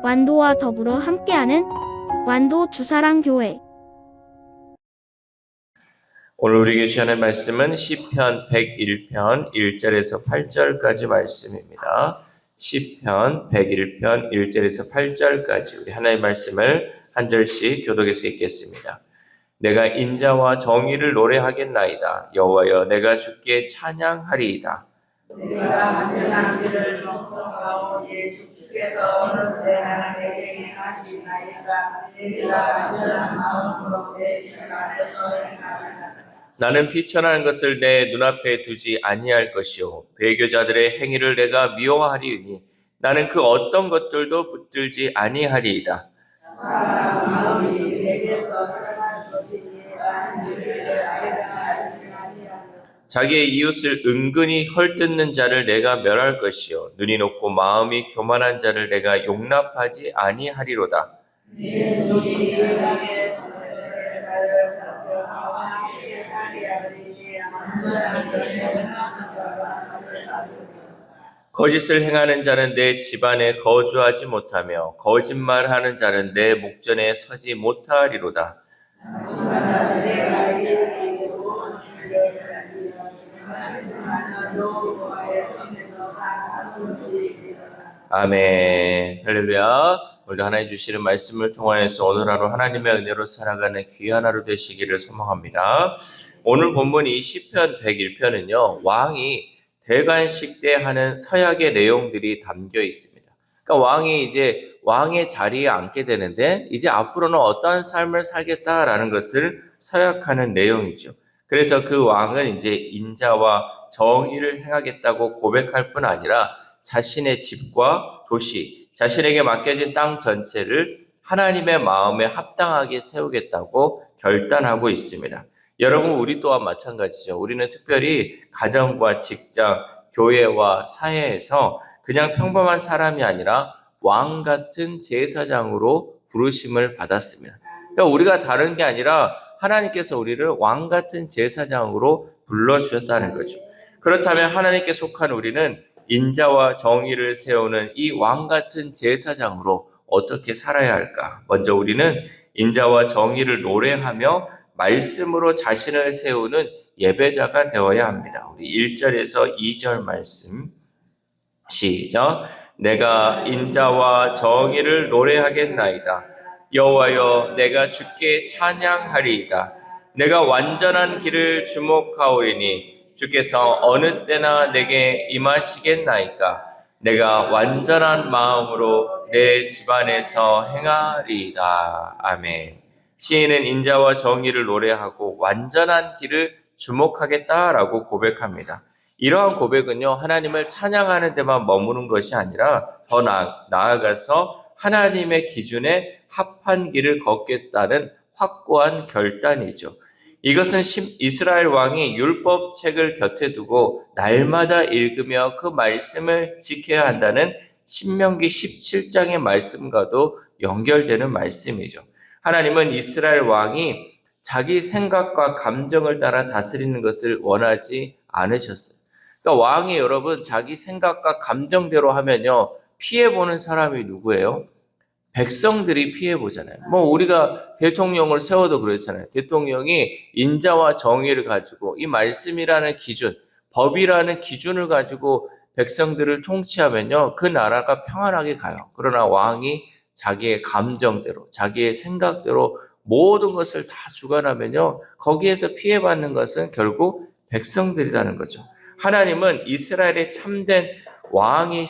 완도와 더불어 함께하는 완도 주사랑교회. 오늘 우리에게 주시는 말씀은 시편 101편 1절에서 8절까지 말씀입니다. 시편 101편 1절에서 8절까지 우리 하나님의 말씀을 한 절씩 교독해서 읽겠습니다. 내가 인자와 정의를 노래하겠나이다. 여호와여, 내가 주께 찬양하리이다. 내가 한전한 길을 정복하오니 주께서 어느 때나 내게 행하시나이까. 내가 한전한 마음으로 내 집 앞에서 행하리라. 나는 비천한 것을 내 눈앞에 두지 아니할 것이요 배교자들의 행위를 내가 미워하리니 나는 그 어떤 것들도 붙들지 아니하리이다. 사람 마음이 내게서 떠날 것이니 나는 이를 알지 아니하리라. 자기의 이웃을 은근히 헐뜯는 자를 내가 멸할 것이요 눈이 높고 마음이 교만한 자를 내가 용납하지 아니하리로다. 내 눈이 내게 주의 나를 살펴하고 내게 살리하리니 한전한 길을 행하신 자가 나를 알리라. 거짓을 행하는 자는 내 집안에 거주하지 못하며 거짓말하는 자는 내 목전에 서지 못하리로다. 하지만 내가 이르기로 너희를 가지라. 하나님 여호와의 손에서 다 거두리라. 아멘. 할렐루야. 오늘도 하나님 주시는 말씀을 통하여서 오늘 하루 하나님의 은혜로 살아가는 귀한 하루 되시기를 소망합니다. 오늘 본문이 시편 101편은요. 왕이 대관식 때 하는 서약의 내용들이 담겨 있습니다. 그러니까 왕이 이제 왕의 자리에 앉게 되는데 이제 앞으로는 어떠한 삶을 살겠다라는 것을 서약하는 내용이죠. 그래서 그 왕은 이제 인자와 정의를 행하겠다고 고백할 뿐 아니라 자신의 집과 도시, 자신에게 맡겨진 땅 전체를 하나님의 마음에 합당하게 세우겠다고 결단하고 있습니다. 여러분, 우리 또한 마찬가지죠. 우리는 특별히 가정과 직장, 교회와 사회에서 그냥 평범한 사람이 아니라 왕 같은 제사장으로 부르심을 받았습니다. 그러니까 우리가 다른 게 아니라 하나님께서 우리를 왕 같은 제사장으로 불러주셨다는 거죠. 그렇다면 하나님께 속한 우리는 인자와 정의를 세우는 이 왕 같은 제사장으로 어떻게 살아야 할까? 먼저 우리는 인자와 정의를 노래하며 말씀으로 자신을 세우는 예배자가 되어야 합니다. 우리 1절에서 2절 말씀 시작. 내가 인자와 정의를 노래하겠나이다. 여호와여, 내가 주께 찬양하리이다. 내가 완전한 길을 주목하오리니 주께서 어느 때나 내게 임하시겠나이까. 내가 완전한 마음으로 내 집안에서 행하리이다. 아멘. 시인은 인자와 정의를 노래하고 완전한 길을 주목하겠다라고 고백합니다. 이러한 고백은요, 하나님을 찬양하는 데만 머무는 것이 아니라 더 나아가서 하나님의 기준에 합한 길을 걷겠다는 확고한 결단이죠. 이것은 이스라엘 왕이 율법책을 곁에 두고 날마다 읽으며 그 말씀을 지켜야 한다는 신명기 17장의 말씀과도 연결되는 말씀이죠. 하나님은 이스라엘 왕이 자기 생각과 감정을 따라 다스리는 것을 원하지 않으셨어요. 그러니까 왕이 여러분 자기 생각과 감정대로 하면요 피해보는 사람이 누구예요? 백성들이 피해보잖아요. 뭐 우리가 대통령을 세워도 그렇잖아요. 대통령이 인자와 정의를 가지고 이 말씀이라는 기준, 법이라는 기준을 가지고 백성들을 통치하면요 그 나라가 평안하게 가요. 그러나 왕이 자기의 감정대로, 자기의 생각대로 모든 것을 다 주관하면요 거기에서 피해받는 것은 결국 백성들이라는 거죠. 하나님은 이스라엘의 참된 왕이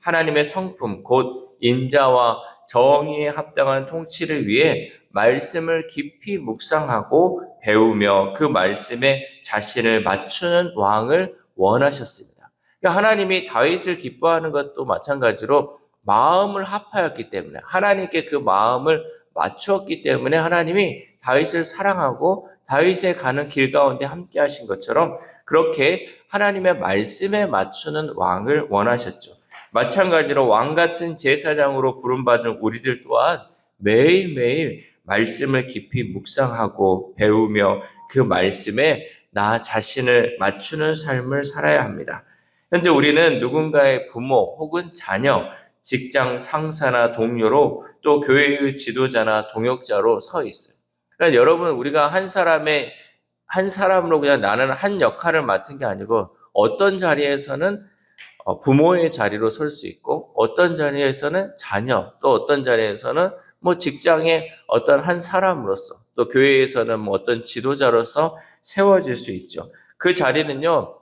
하나님의 성품, 곧 인자와 정의에 합당한 통치를 위해 말씀을 깊이 묵상하고 배우며 그 말씀에 자신을 맞추는 왕을 원하셨습니다. 그러니까 하나님이 다윗을 기뻐하는 것도 마찬가지로 마음을 합하였기 때문에 하나님께 그 마음을 맞추었기 때문에 하나님이 다윗을 사랑하고 다윗의 가는 길 가운데 함께 하신 것처럼 그렇게 하나님의 말씀에 맞추는 왕을 원하셨죠. 마찬가지로 왕 같은 제사장으로 부름받은 우리들 또한 매일매일 말씀을 깊이 묵상하고 배우며 그 말씀에 나 자신을 맞추는 삶을 살아야 합니다. 현재 우리는 누군가의 부모 혹은 자녀, 직장 상사나 동료로 또 교회의 지도자나 동역자로 서 있어요. 그러니까 여러분 우리가 한 사람으로 그냥 나는 한 역할을 맡은 게 아니고 어떤 자리에서는 부모의 자리로 설 수 있고 어떤 자리에서는 자녀 또 어떤 자리에서는 뭐 직장의 어떤 한 사람으로서 또 교회에서는 뭐 어떤 지도자로서 세워질 수 있죠. 그 자리는요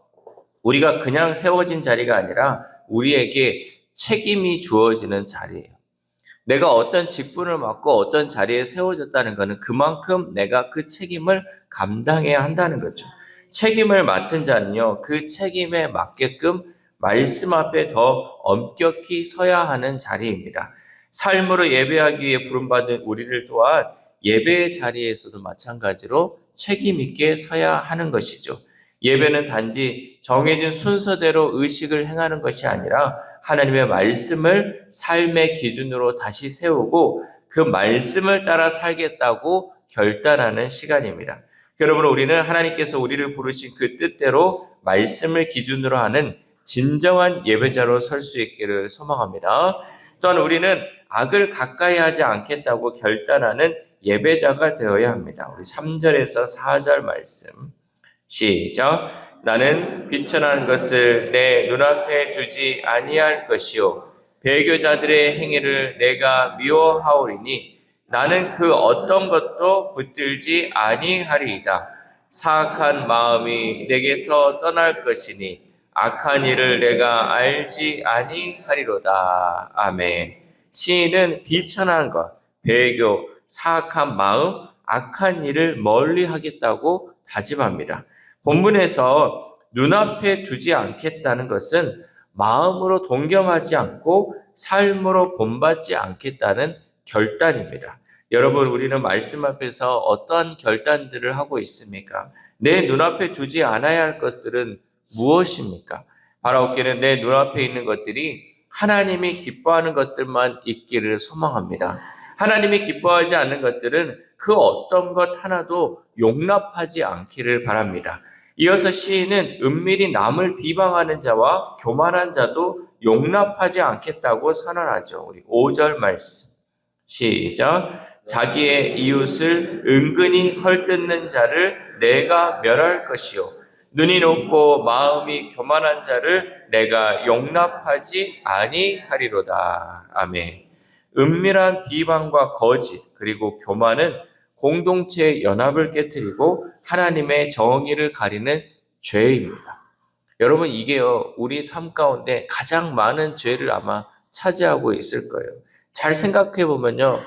우리가 그냥 세워진 자리가 아니라 우리에게 책임이 주어지는 자리예요. 내가 어떤 직분을 맡고 어떤 자리에 세워졌다는 것은 그만큼 내가 그 책임을 감당해야 한다는 거죠. 책임을 맡은 자는요, 그 책임에 맞게끔 말씀 앞에 더 엄격히 서야 하는 자리입니다. 삶으로 예배하기 위해 부름받은 우리를 또한 예배의 자리에서도 마찬가지로 책임 있게 서야 하는 것이죠. 예배는 단지 정해진 순서대로 의식을 행하는 것이 아니라 하나님의 말씀을 삶의 기준으로 다시 세우고 그 말씀을 따라 살겠다고 결단하는 시간입니다. 여러분, 우리는 하나님께서 우리를 부르신 그 뜻대로 말씀을 기준으로 하는 진정한 예배자로 설 수 있기를 소망합니다. 또한 우리는 악을 가까이 하지 않겠다고 결단하는 예배자가 되어야 합니다. 우리 3절에서 4절 말씀 시작. 나는 비천한 것을 내 눈앞에 두지 아니할 것이요 배교자들의 행위를 내가 미워하오리니 나는 그 어떤 것도 붙들지 아니하리이다. 사악한 마음이 내게서 떠날 것이니 악한 일을 내가 알지 아니하리로다. 아멘. 시인은 비천한 것, 배교, 사악한 마음, 악한 일을 멀리 하겠다고 다짐합니다. 본문에서 눈앞에 두지 않겠다는 것은 마음으로 동경하지 않고 삶으로 본받지 않겠다는 결단입니다. 여러분, 우리는 말씀 앞에서 어떠한 결단들을 하고 있습니까? 내 눈앞에 두지 않아야 할 것들은 무엇입니까? 바라옵기는 내 눈앞에 있는 것들이 하나님이 기뻐하는 것들만 있기를 소망합니다. 하나님이 기뻐하지 않는 것들은 그 어떤 것 하나도 용납하지 않기를 바랍니다. 이어서 시인은 은밀히 남을 비방하는 자와 교만한 자도 용납하지 않겠다고 선언하죠. 우리 5절 말씀 시작. 자기의 이웃을 은근히 헐뜯는 자를 내가 멸할 것이요 눈이 높고 마음이 교만한 자를 내가 용납하지 아니하리로다. 아멘. 은밀한 비방과 거짓 그리고 교만은 공동체의 연합을 깨뜨리고 하나님의 정의를 가리는 죄입니다. 여러분, 이게요 우리 삶 가운데 가장 많은 죄를 아마 차지하고 있을 거예요. 잘 생각해 보면요,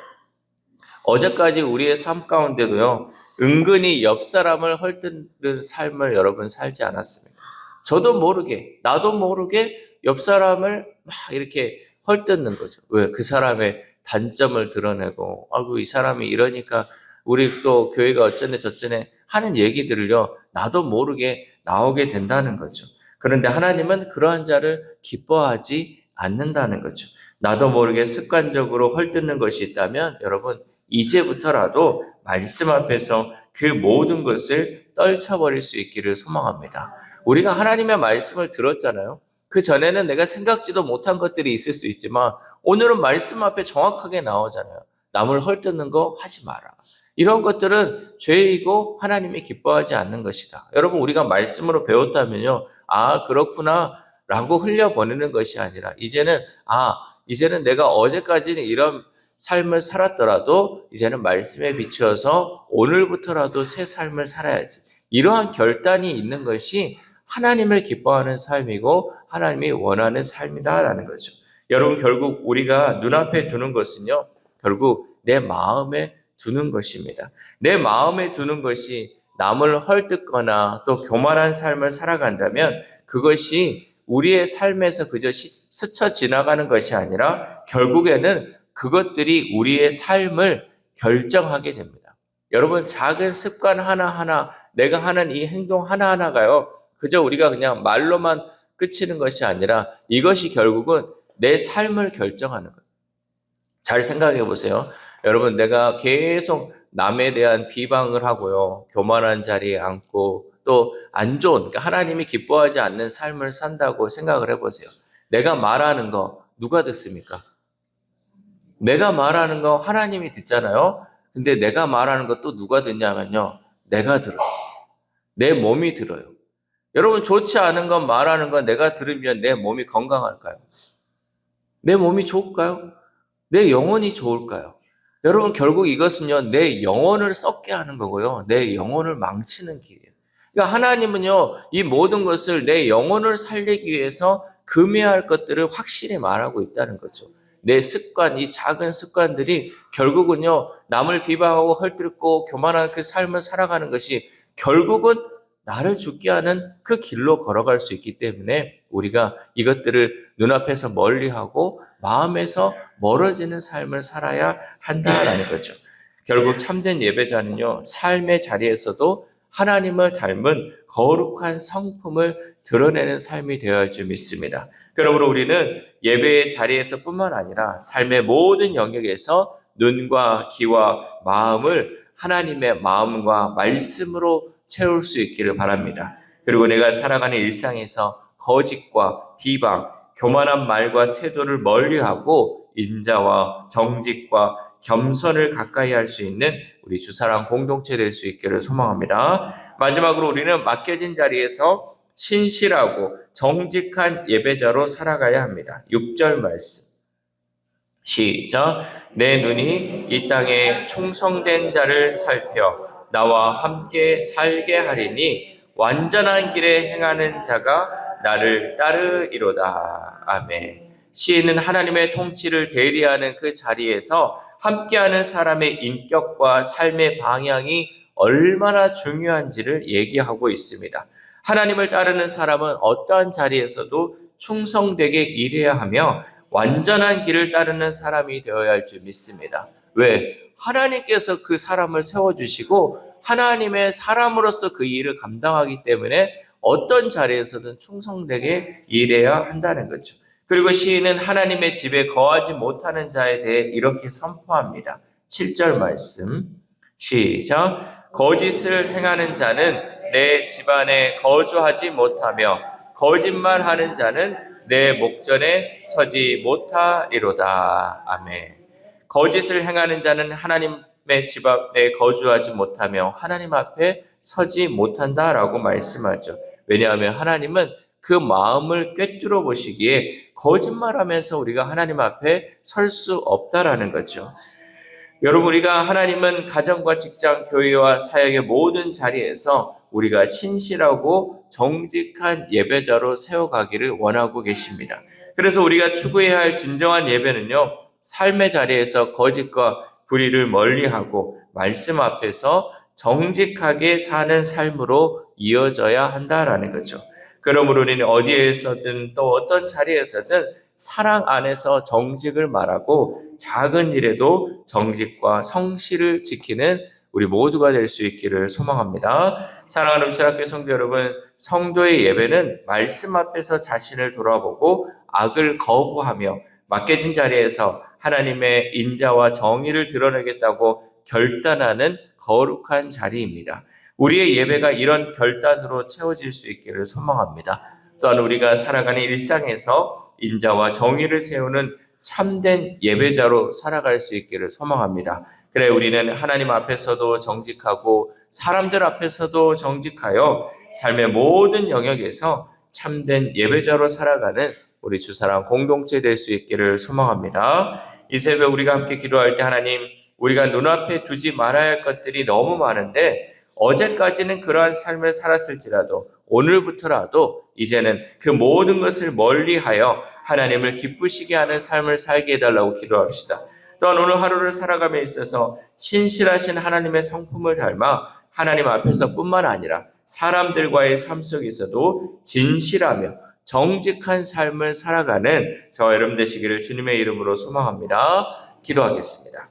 어제까지 우리의 삶 가운데도요 은근히 옆 사람을 헐뜯는 삶을 여러분 살지 않았습니까? 저도 모르게, 나도 모르게 옆 사람을 막 이렇게 헐뜯는 거죠. 왜? 그 사람의 단점을 드러내고, 아이고 이 사람이 이러니까 우리 또 교회가 어쩌네 저쩌네 하는 얘기들을요 나도 모르게 나오게 된다는 거죠. 그런데 하나님은 그러한 자를 기뻐하지 않는다는 거죠. 나도 모르게 습관적으로 헐뜯는 것이 있다면 여러분, 이제부터라도 말씀 앞에서 그 모든 것을 떨쳐버릴 수 있기를 소망합니다. 우리가 하나님의 말씀을 들었잖아요. 그 전에는 내가 생각지도 못한 것들이 있을 수 있지만 오늘은 말씀 앞에 정확하게 나오잖아요. 남을 헐뜯는 거 하지 마라. 이런 것들은 죄이고 하나님이 기뻐하지 않는 것이다. 여러분, 우리가 말씀으로 배웠다면요, 아 그렇구나 라고 흘려보내는 것이 아니라 이제는 내가 어제까지는 이런 삶을 살았더라도 이제는 말씀에 비추어서 오늘부터라도 새 삶을 살아야지. 이러한 결단이 있는 것이 하나님을 기뻐하는 삶이고 하나님이 원하는 삶이다라는 거죠. 여러분, 결국 우리가 눈앞에 두는 것은요, 결국 내 마음에 두는 것입니다. 내 마음에 두는 것이 남을 헐뜯거나 또 교만한 삶을 살아간다면 그것이 우리의 삶에서 그저 스쳐 지나가는 것이 아니라 결국에는 그것들이 우리의 삶을 결정하게 됩니다. 여러분, 작은 습관 하나하나, 내가 하는 이 행동 하나하나가요, 그저 우리가 그냥 말로만 그치는 것이 아니라 이것이 결국은 내 삶을 결정하는 거예요. 잘 생각해 보세요. 여러분, 내가 계속 남에 대한 비방을 하고요, 교만한 자리에 앉고 또 안 좋은, 그러니까 하나님이 기뻐하지 않는 삶을 산다고 생각을 해보세요. 내가 말하는 거, 누가 듣습니까? 내가 말하는 거 하나님이 듣잖아요. 근데 내가 말하는 것도 누가 듣냐면요. 내가 들어요. 내 몸이 들어요. 여러분, 좋지 않은 건 말하는 건 내가 들으면 내 몸이 건강할까요? 내 몸이 좋을까요? 내 영혼이 좋을까요? 여러분, 결국 이것은요, 내 영혼을 썩게 하는 거고요. 내 영혼을 망치는 길이에요. 그러니까 하나님은요, 이 모든 것을 내 영혼을 살리기 위해서 금해할 것들을 확실히 말하고 있다는 거죠. 내 습관, 이 작은 습관들이 결국은요, 남을 비방하고 헐뜯고 교만한 그 삶을 살아가는 것이 결국은 나를 죽게 하는 그 길로 걸어갈 수 있기 때문에 우리가 이것들을 눈앞에서 멀리하고 마음에서 멀어지는 삶을 살아야 한다라는 거죠. 결국 참된 예배자는요, 삶의 자리에서도 하나님을 닮은 거룩한 성품을 드러내는 삶이 되어야 할 줄 믿습니다. 그러므로 우리는 예배의 자리에서 뿐만 아니라 삶의 모든 영역에서 눈과 귀와 마음을 하나님의 마음과 말씀으로 채울 수 있기를 바랍니다. 그리고 내가 살아가는 일상에서 거짓과 비방, 교만한 말과 태도를 멀리하고 인자와 정직과 겸손을 가까이 할 수 있는 우리 주사랑 공동체 될 수 있기를 소망합니다. 마지막으로 우리는 맡겨진 자리에서 신실하고 정직한 예배자로 살아가야 합니다. 6절 말씀. 시작. 내 눈이 이 땅에 충성된 자를 살펴 나와 함께 살게 하리니 완전한 길에 행하는 자가 나를 따르리로다. 아멘. 시인은 하나님의 통치를 대리하는 그 자리에서 함께하는 사람의 인격과 삶의 방향이 얼마나 중요한지를 얘기하고 있습니다. 하나님을 따르는 사람은 어떠한 자리에서도 충성되게 일해야 하며 완전한 길을 따르는 사람이 되어야 할 줄 믿습니다. 왜? 하나님께서 그 사람을 세워주시고 하나님의 사람으로서 그 일을 감당하기 때문에 어떤 자리에서든 충성되게 일해야 한다는 거죠. 그리고 시인은 하나님의 집에 거하지 못하는 자에 대해 이렇게 선포합니다. 7절 말씀 시작. 거짓을 행하는 자는 내 집안에 거주하지 못하며 거짓말하는 자는 내 목전에 서지 못하리로다. 아멘. 거짓을 행하는 자는 하나님의 집 앞에 거주하지 못하며 하나님 앞에 서지 못한다라고 말씀하죠. 왜냐하면 하나님은 그 마음을 꿰뚫어 보시기에 거짓말하면서 우리가 하나님 앞에 설 수 없다라는 거죠. 여러분, 우리가 하나님은 가정과 직장, 교회와 사역의 모든 자리에서 우리가 신실하고 정직한 예배자로 세워가기를 원하고 계십니다. 그래서 우리가 추구해야 할 진정한 예배는요, 삶의 자리에서 거짓과 불의를 멀리하고 말씀 앞에서 정직하게 사는 삶으로 이어져야 한다라는 거죠. 그러므로 우리는 어디에서든 또 어떤 자리에서든 사랑 안에서 정직을 말하고 작은 일에도 정직과 성실을 지키는 우리 모두가 될 수 있기를 소망합니다. 사랑하는 우리학교 성도 여러분, 성도의 예배는 말씀 앞에서 자신을 돌아보고 악을 거부하며 맡겨진 자리에서 하나님의 인자와 정의를 드러내겠다고 결단하는 거룩한 자리입니다. 우리의 예배가 이런 결단으로 채워질 수 있기를 소망합니다. 또한 우리가 살아가는 일상에서 인자와 정의를 세우는 참된 예배자로 살아갈 수 있기를 소망합니다. 그래, 우리는 하나님 앞에서도 정직하고 사람들 앞에서도 정직하여 삶의 모든 영역에서 참된 예배자로 살아가는 우리 주사랑 공동체 될 수 있기를 소망합니다. 이 새벽 우리가 함께 기도할 때 하나님, 우리가 눈앞에 두지 말아야 할 것들이 너무 많은데 어제까지는 그러한 삶을 살았을지라도 오늘부터라도 이제는 그 모든 것을 멀리하여 하나님을 기쁘시게 하는 삶을 살게 해달라고 기도합시다. 또한 오늘 하루를 살아감에 있어서 신실하신 하나님의 성품을 닮아 하나님 앞에서 뿐만 아니라 사람들과의 삶 속에서도 진실하며 정직한 삶을 살아가는 저와 여러분 되시기를 주님의 이름으로 소망합니다. 기도하겠습니다.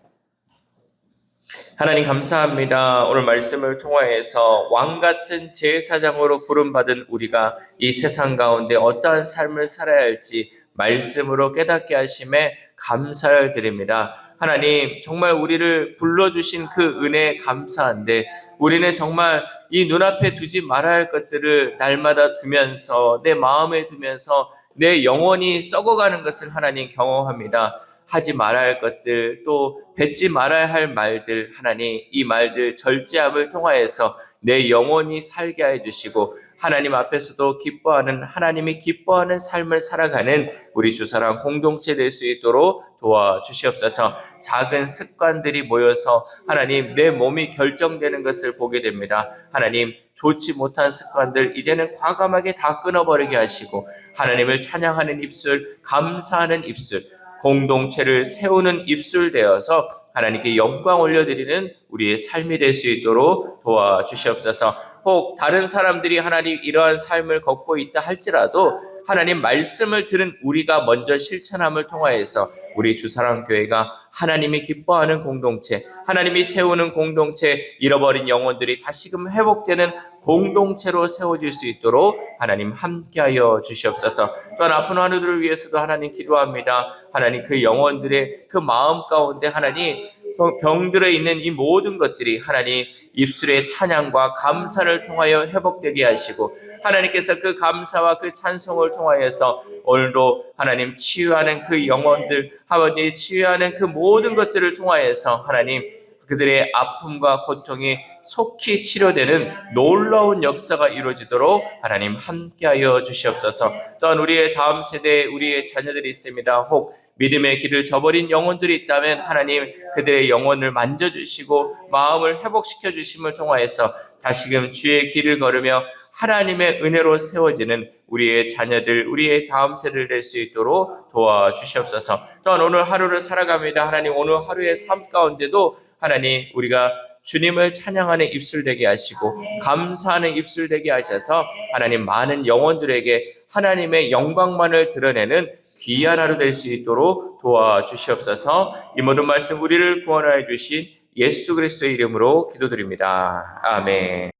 하나님 감사합니다. 오늘 말씀을 통하여서 왕같은 제사장으로 부름받은 우리가 이 세상 가운데 어떠한 삶을 살아야 할지 말씀으로 깨닫게 하심에 감사를 드립니다. 하나님, 정말 우리를 불러주신 그 은혜에 감사한데 우리는 정말 이 눈앞에 두지 말아야 할 것들을 날마다 두면서 내 마음에 두면서 내 영혼이 썩어가는 것을 하나님 경험합니다. 하지 말아야 할 것들, 또 뱉지 말아야 할 말들, 하나님 이 말들 절제함을 통하여서 내 영혼이 살게 해주시고 하나님 앞에서도 기뻐하는, 하나님이 기뻐하는 삶을 살아가는 우리 주사랑 공동체 될 수 있도록 도와주시옵소서. 작은 습관들이 모여서 하나님 내 몸이 결정되는 것을 보게 됩니다. 하나님 좋지 못한 습관들 이제는 과감하게 다 끊어버리게 하시고 하나님을 찬양하는 입술, 감사하는 입술, 공동체를 세우는 입술 되어서 하나님께 영광 올려드리는 우리의 삶이 될 수 있도록 도와주시옵소서. 혹 다른 사람들이 하나님 이러한 삶을 걷고 있다 할지라도 하나님 말씀을 들은 우리가 먼저 실천함을 통하여서 우리 주사랑교회가 하나님이 기뻐하는 공동체, 하나님이 세우는 공동체, 잃어버린 영혼들이 다시금 회복되는 공동체로 세워질 수 있도록 하나님 함께하여 주시옵소서. 또한 아픈 환우들을 위해서도 하나님 기도합니다. 하나님 그 영혼들의 그 마음 가운데 하나님 병들어 있는 이 모든 것들이 하나님 입술의 찬양과 감사를 통하여 회복되게 하시고 하나님께서 그 감사와 그 찬송을 통하여서 오늘도 하나님 치유하는 그 영혼들, 아버지 치유하는 그 모든 것들을 통하여서 하나님 그들의 아픔과 고통이 속히 치료되는 놀라운 역사가 이루어지도록 하나님 함께하여 주시옵소서. 또한 우리의 다음 세대에 우리의 자녀들이 있습니다. 혹 믿음의 길을 저버린 영혼들이 있다면 하나님 그들의 영혼을 만져주시고 마음을 회복시켜 주심을 통하여서 다시금 주의 길을 걸으며 하나님의 은혜로 세워지는 우리의 자녀들, 우리의 다음 세대를 될 수 있도록 도와주시옵소서. 또한 오늘 하루를 살아갑니다. 하나님 오늘 하루의 삶 가운데도 하나님 우리가 주님을 찬양하는 입술 되게 하시고 감사하는 입술 되게 하셔서 하나님 많은 영혼들에게 하나님의 영광만을 드러내는 귀한 하루 될 수 있도록 도와주시옵소서. 이 모든 말씀 우리를 구원하여 주신 예수 그리스도의 이름으로 기도드립니다. 아멘.